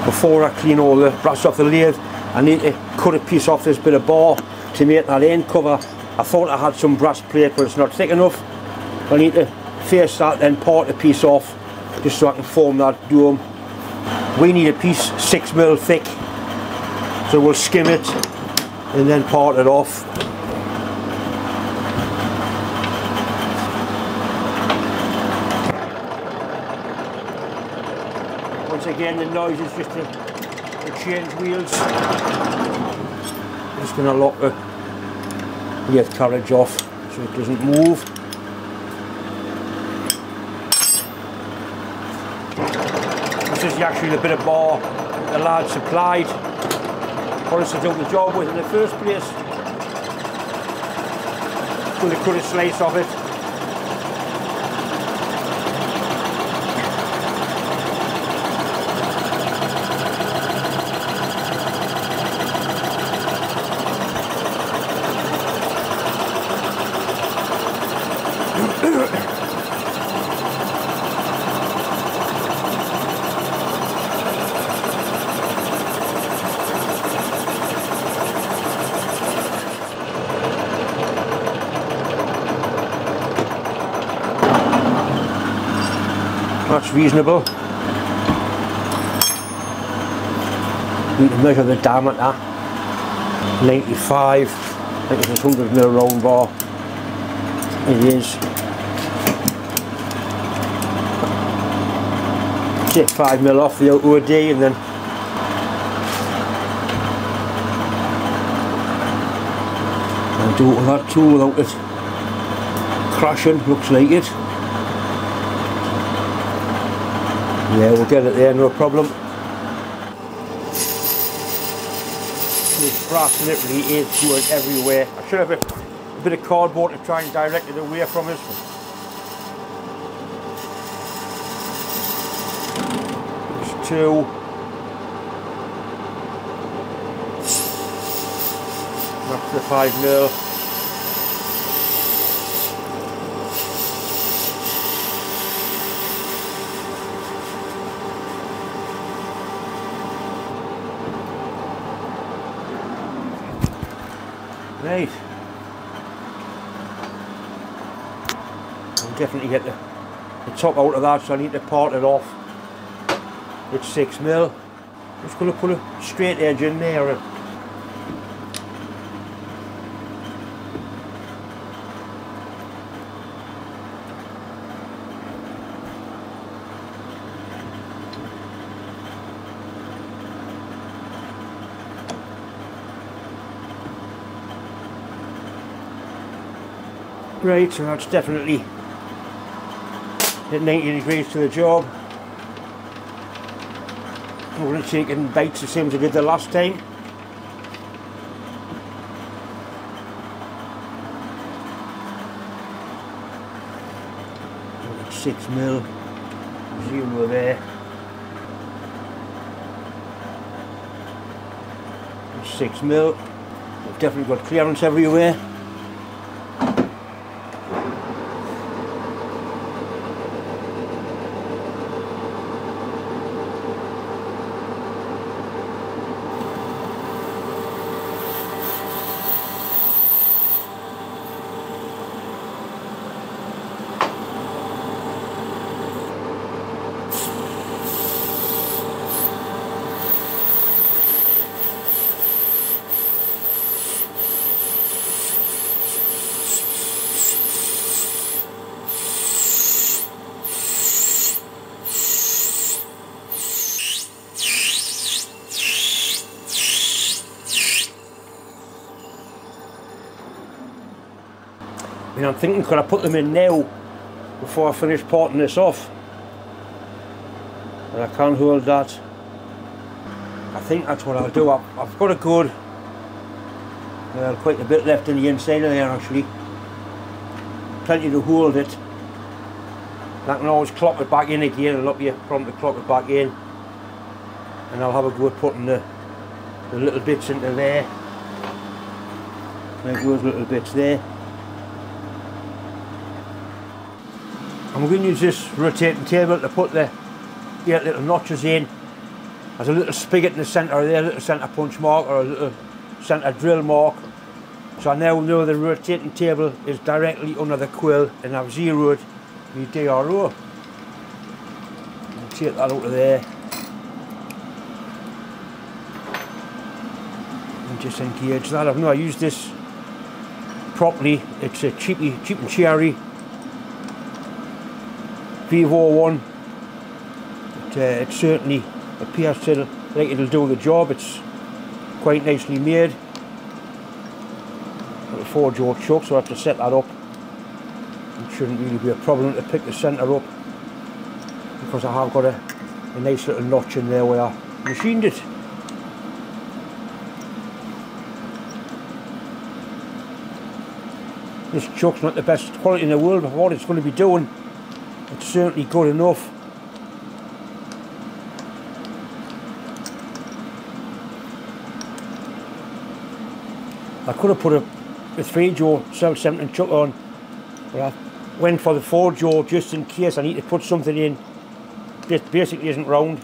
before I clean all the brass off the lathe, I need to cut a piece off this bit of bar to make that end cover. I thought I had some brass plate, but it's not thick enough. I need to face that, then part the piece off, just so I can form that dome. We need a piece 6mm thick, so we'll skim it and then part it off. Once again, the noise is just to change wheels. I'm just going to lock the lathe carriage off so it doesn't move. This is actually the bit of bar the lad supplied for us to do the job with in the first place. I'm going to cut a slice of it. That's reasonable. We can measure the diameter. 95. I think it's a 100mm round bar. It is. Take 5mm off the outer D and then I'll do it with that tool without it crashing. Looks like it. Yeah, we'll get it there, no problem. This brass literally is going everywhere. I should have a bit of cardboard to try and direct it away from us. There's two. That's the 5mm. Right, I'll definitely get the top out of that, so I need to part it off. It's 6mm. Just going to put a straight edge in there. Right, so that's definitely at 90 degrees to the job. I'm going to take it in bites the same as I did the last time. And 6mm, zero there. 6mm. I've definitely got clearance everywhere. I mean, I'm thinking, could I put them in now before I finish parting this off? But I can't hold that. I think that's what I'll do. I've got a good, quite a bit left in the inside of there actually. Plenty to hold it. I can always clop it back in again. I'll up you prompt to clop it back in. And I'll have a go at putting the little bits into there. Like those little bits there. I'm going to use this rotating table to put the little notches in, There's a little spigot in the centre there, a little centre punch mark or a little centre drill mark. So I now know the rotating table is directly under the quill, and I've zeroed my DRO. I'll take that out of there and just engage that. I've not used this properly. It's a cheap and cherry Vivo one. It certainly appears to like it'll do the job. It's quite nicely made. Got a 4-jaw chuck, so I have to set that up. It shouldn't really be a problem to pick the centre up, because I have got a nice little notch in there where I machined it. This chuck's not the best quality in the world, but for what it's going to be doing, it's certainly good enough. I could have put a 3-jaw self-centering chuck on, but I went for the 4-jaw just in case I need to put something in. This basically isn't round.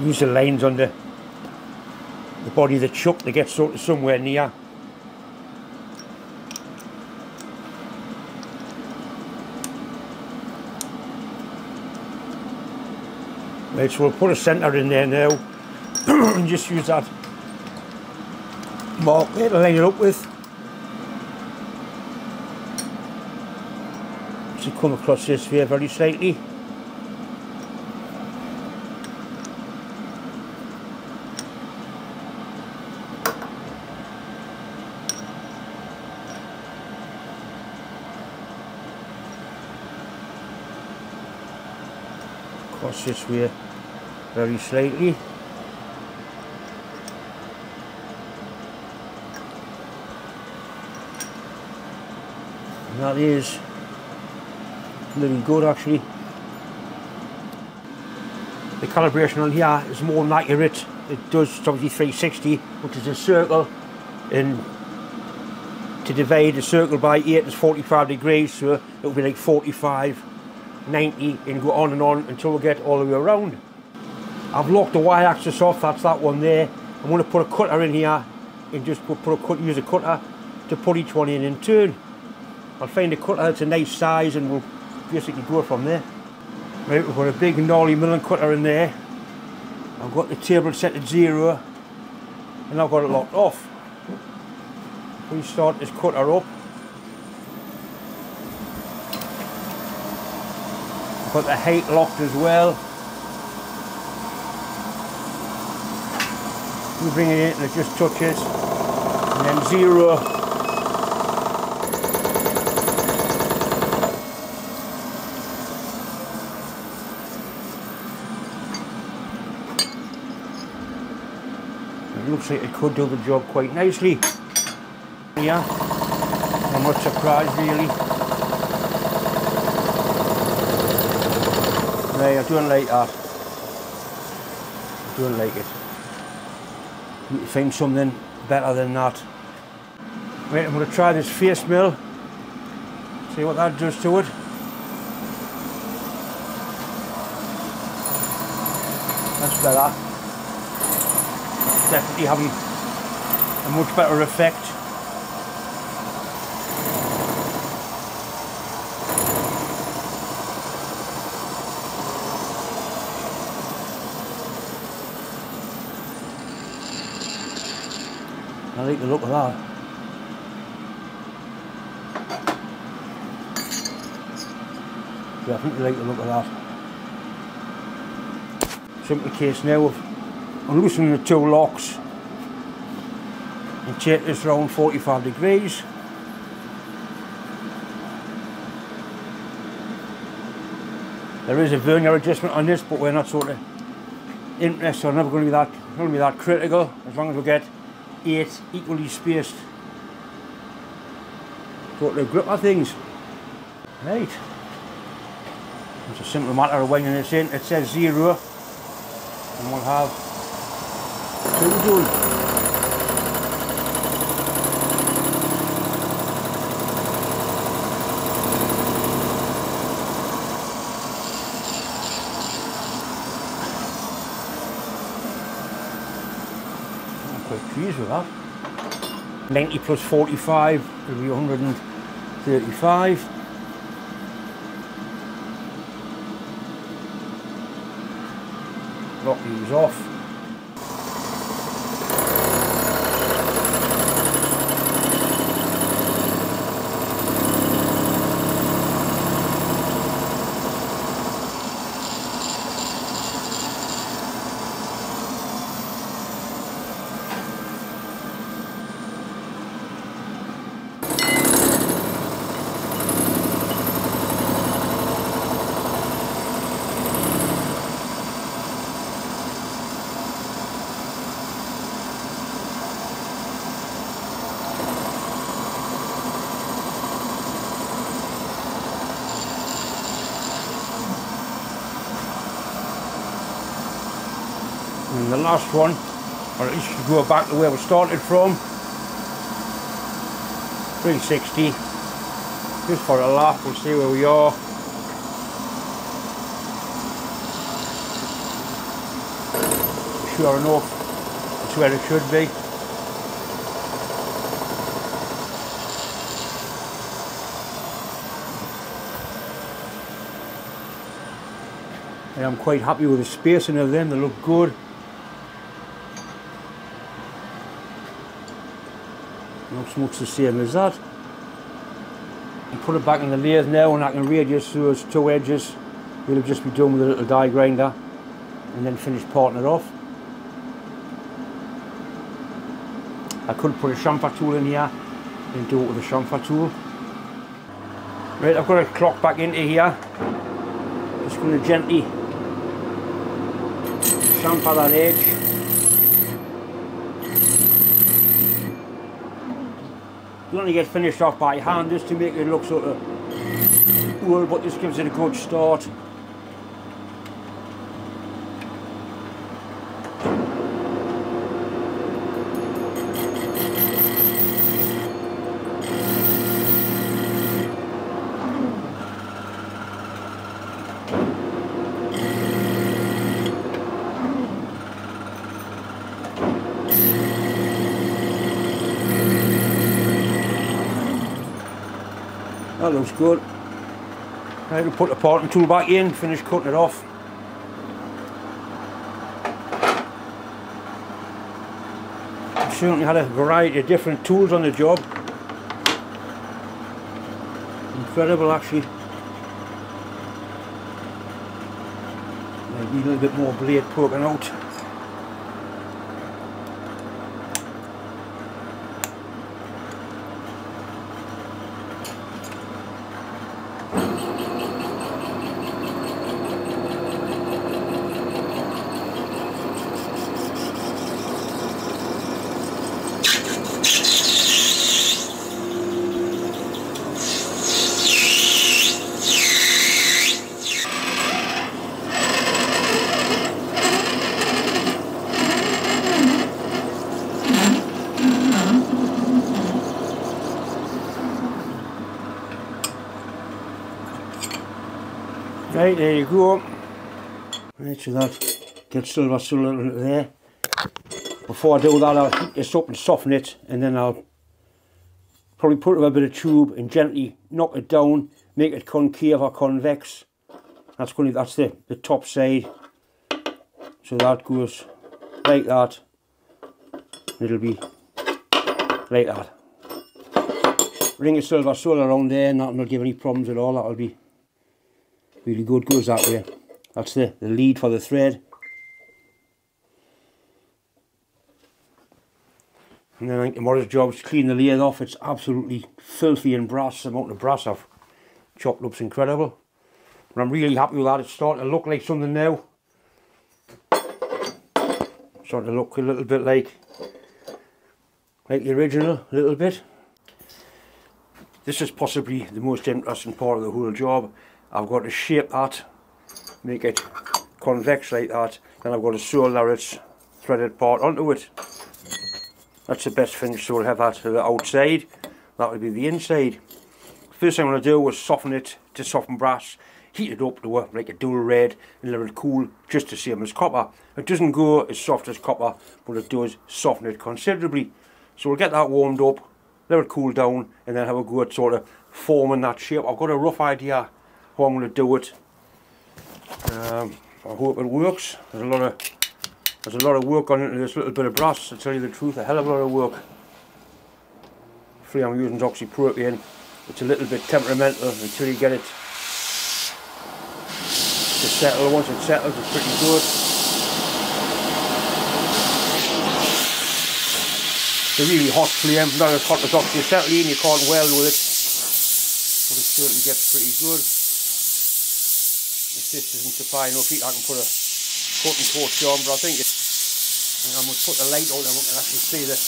Use the lines on the body of the chuck to get sort of somewhere near. Right, so we'll put a centre in there now and just use that mark there to line it up with. So come across this way very slightly. Across this way very slightly. And that is really good actually. The calibration on here is more than accurate. It does obviously 360, which is a circle, and to divide a circle by 8 is 45 degrees, so it will be like 45, 90, and go on and on until we get all the way around. I've locked the y-axis off, that's that one there. I'm going to put a cutter in here and just use a cutter to put each one in turn. I'll find a cutter that's a nice size and we'll basically go from there. Right, we've got a big gnarly milling cutter in there. I've got the table set at 0 and I've got it locked off. We start this cutter up. I've got the height locked as well. We bring it in and it just touches, and then 0. It looks like it could do the job quite nicely. Yeah, I'm not surprised really. No, I don't like that. I don't like it. Need to find something better than that. Right, I'm going to try this face mill. See what that does to it. That's better. Definitely having a much better effect. I like the look of that. Definitely like the look of that. Simple case now of unloosening the 2 locks and take this round 45 degrees. There is a vernier adjustment on this, but we're not sort of interested. I'm never going to be that critical as long as we get 8 equally spaced sort of gripper things. Right. It's a simple matter of winding this in. It says 0 and we'll have 2 done. Quite pleased with that. 90 plus 45 will be 135. Lock these off. And the last one, or at least go back to where we started from, 360, just for a laugh. We'll see where we are. Sure enough, it's where it should be. I am quite happy with the spacing of them, they look good. Looks much the same as that. And put it back in the lathe now, and I can radius those 2 edges. We'll just be done with a little die grinder and then finish parting it off. I could put a chamfer tool in here and do it with a chamfer tool. Right, I've got to clock back into here. Just going to gently chamfer that edge. You only get finished off by hand just to make it look sort of cool, but this gives it a good start. That looks good. Now to put the parting tool back in, finish cutting it off. I've certainly had a variety of different tools on the job. Incredible actually. Maybe a little bit more blade poking out. Right, there you go. Right, so that gets silver still into there. Before I do that, I'll heat this up and soften it, and then I'll probably put it with a bit of tube and gently knock it down, make it concave or convex. That's the top side. So that goes like that. It'll be like that. Ring of silver soul around there, and that'll not give any problems at all. That'll be really good, goes that way. That's the lead for the thread. And then I think tomorrow's job is to clean the lathe off. It's absolutely filthy and brass. The amount of brass I've chopped up's incredible. But I'm really happy with that. It's starting to look like something now. Starting to look a little bit like the original, a little bit. This is possibly the most interesting part of the whole job. I've got to shape that, make it convex like that, then I've got to solder its threaded part onto it. That's the best finish, so we'll have that to the outside, that will be the inside. First thing I'm going to do is soften it to soften brass, heat it up to like a dual red and let it cool, just the same as copper. It doesn't go as soft as copper, but it does soften it considerably. So we'll get that warmed up, let it cool down, and then have a go at sort of forming that shape. I've got a rough idea how I'm going to do it. I hope it works. There's a lot of work on into this little bit of brass, to tell you the truth, a hell of a lot of work. I'm using oxypropane. It's a little bit temperamental until you get it to settle. Once it settles, it's pretty good. It's a really hot flame, not as hot as oxyacetylene, you can't weld with it, but it certainly gets pretty good. If this isn't supplying enough heat, I can put a cutting torch on, but I think I'm going to put the light on and we can actually see when it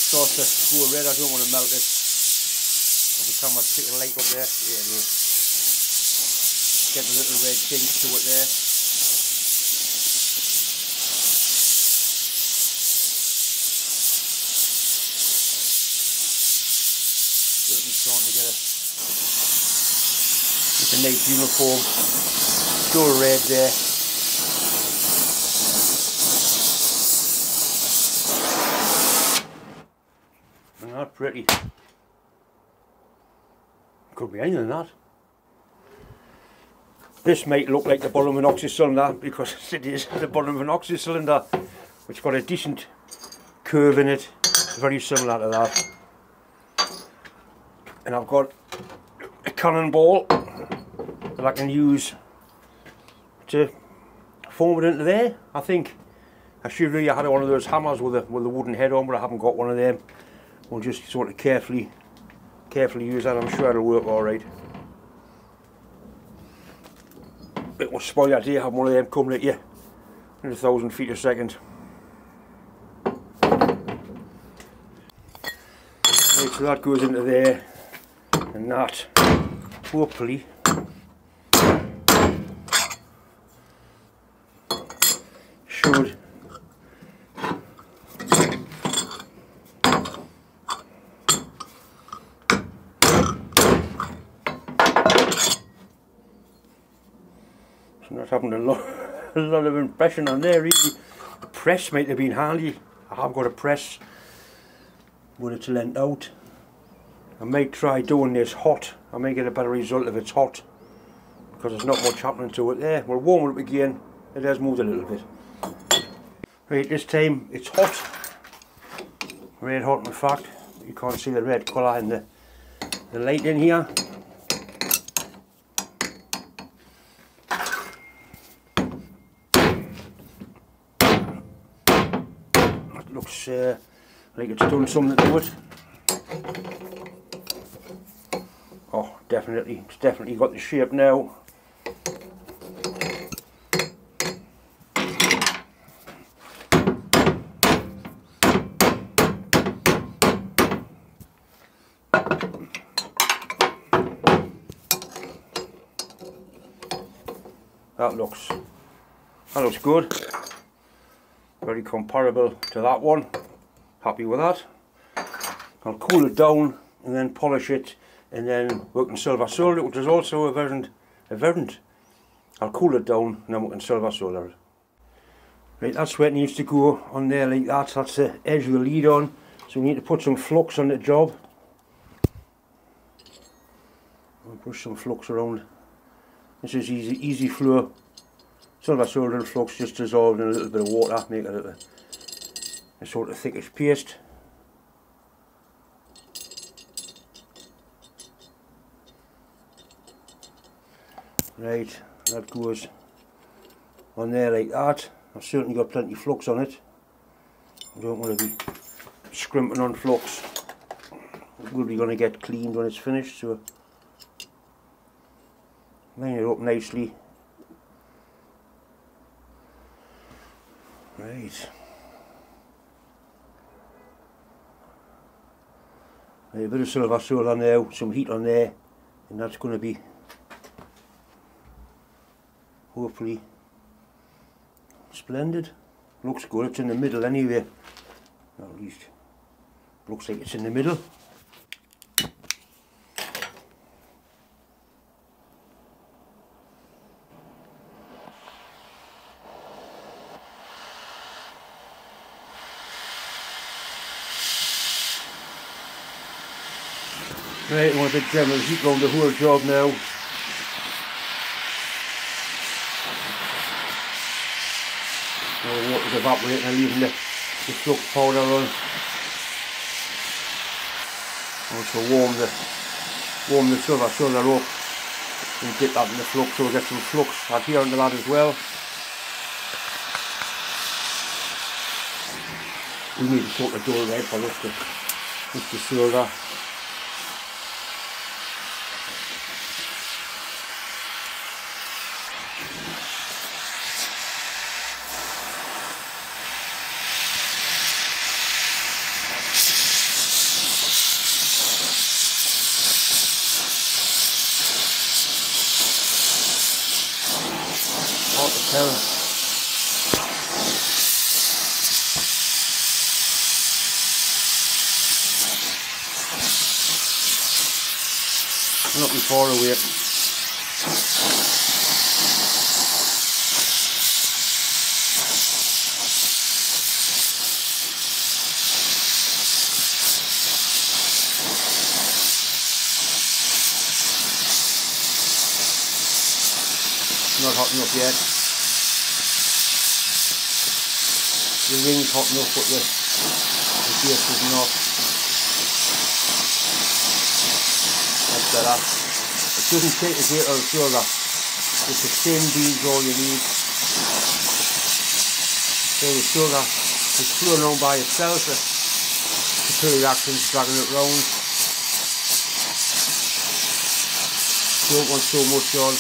starts to go red. I don't want to melt it. If the camera's picking the light up there, yeah it is. Getting a little red tinge to it there. Certainly starting to get a nice uniform dull red there. And that's pretty. Could be anything than that. This might look like the bottom of an oxy cylinder because it is the bottom of an oxy cylinder, which got a decent curve in it, very similar to that. And I've got a cannonball that I can use to form it into there. I think I should really have had one of those hammers with a wooden head on, but I haven't got one of them. We'll just sort of carefully use that. I'm sure it'll work alright. It will spoil your day having one of them coming at you in 1,000 feet a second. Right, so that goes into there, and that hopefully should not having a lot of impression on there really. The press might have been handy. I have got a press, but it's lent out. I might try doing this hot. I may get a better result if it's hot, because there's not much happening to it there. We'll warm it up again. It has moved a little bit. Right, this time it's hot. Red hot in fact. You can't see the red colour in the light in here. Looks like it's done something to it. Oh, definitely, it's definitely got the shape now. That looks good. Very comparable to that one. Happy with that. I'll cool it down and then polish it and then work in silver solder, which is also a variant. I'll cool it down and then work in silver solder it. Right, that's where it needs to go on there like that. That's the edge of the lead on. So we need to put some flux on the job. I'll push some flux around. This is easy flow. Silver solder and flux just dissolved in a little bit of water, make it a sort of thickish paste. Right, that goes on there like that. I've certainly got plenty of flux on it. I don't want to be scrimping on flux. It will be going to get cleaned when it's finished, so line it up nicely. Right. A bit of silver solder now, some heat on there, and that's going to be hopefully splendid. Looks good, it's in the middle anyway, or at least looks like it's in the middle. Right, I want a bit general heat round the whole job now. Now the water's evaporating and leaving the flux powder on. Also warm the silver solder up and dip that in the flux so we get some flux adherent to that as well. We need to sort the dull red for this the silver. Not be far away. Not hot enough yet. The ring's hot enough, but the base is not. That's better. It doesn't take a great deal of sugar. It's the same beans all you need. So the sugar is flowing on by itself. The two reactions dragging it round. Don't want so much on.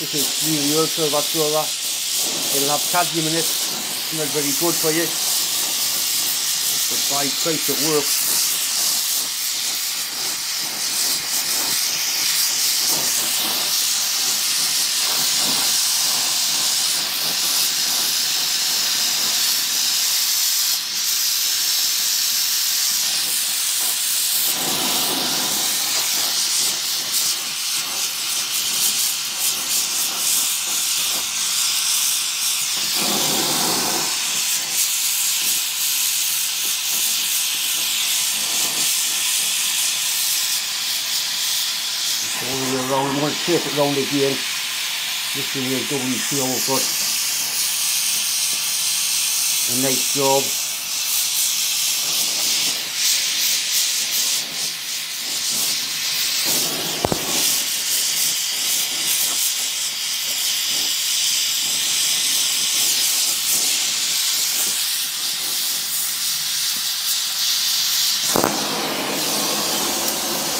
This is really old silver silver. It'll have cadmium in it. It's not very good for you. But by price it works. All the way around, I'm going to tape it round again. This is a WCO, but a nice job.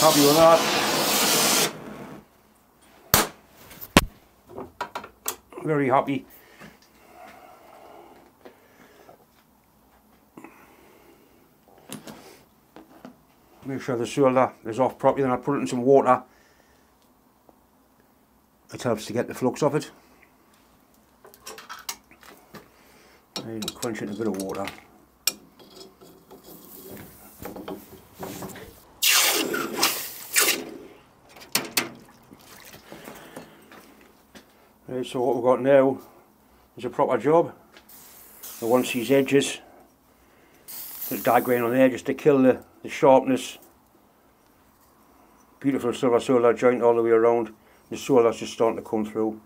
Happy with that. Very happy. Make sure the solder is off properly, then I put it in some water. It helps to get the flux off it. And quench it in a bit of water. Right, so what we've got now is a proper job. I want these edges, the die grain on there just to kill the sharpness Beautiful silver solder joint all the way around. The solder's just starting to come through.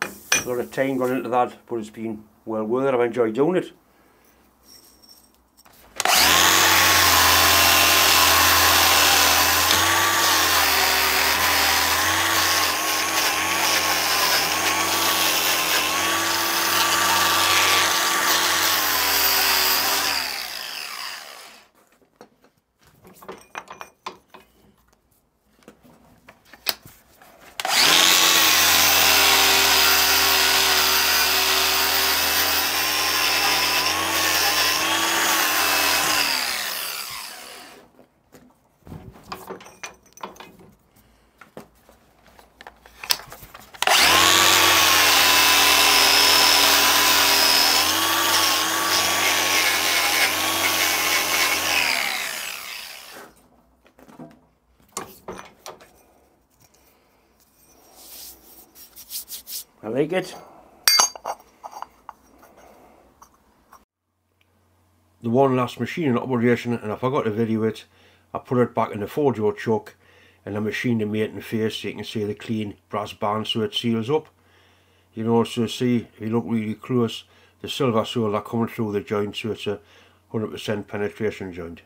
A lot of time gone into that, but it's been well worth it. I've enjoyed doing it. I like it. The one last machine in operation, and I forgot to video it. I put it back in the Forjo chuck and I machined the mating face so you can see the clean brass band so it seals up. You can also see, if you look really close, the silver solder coming through the joint, so it's a 100% penetration joint.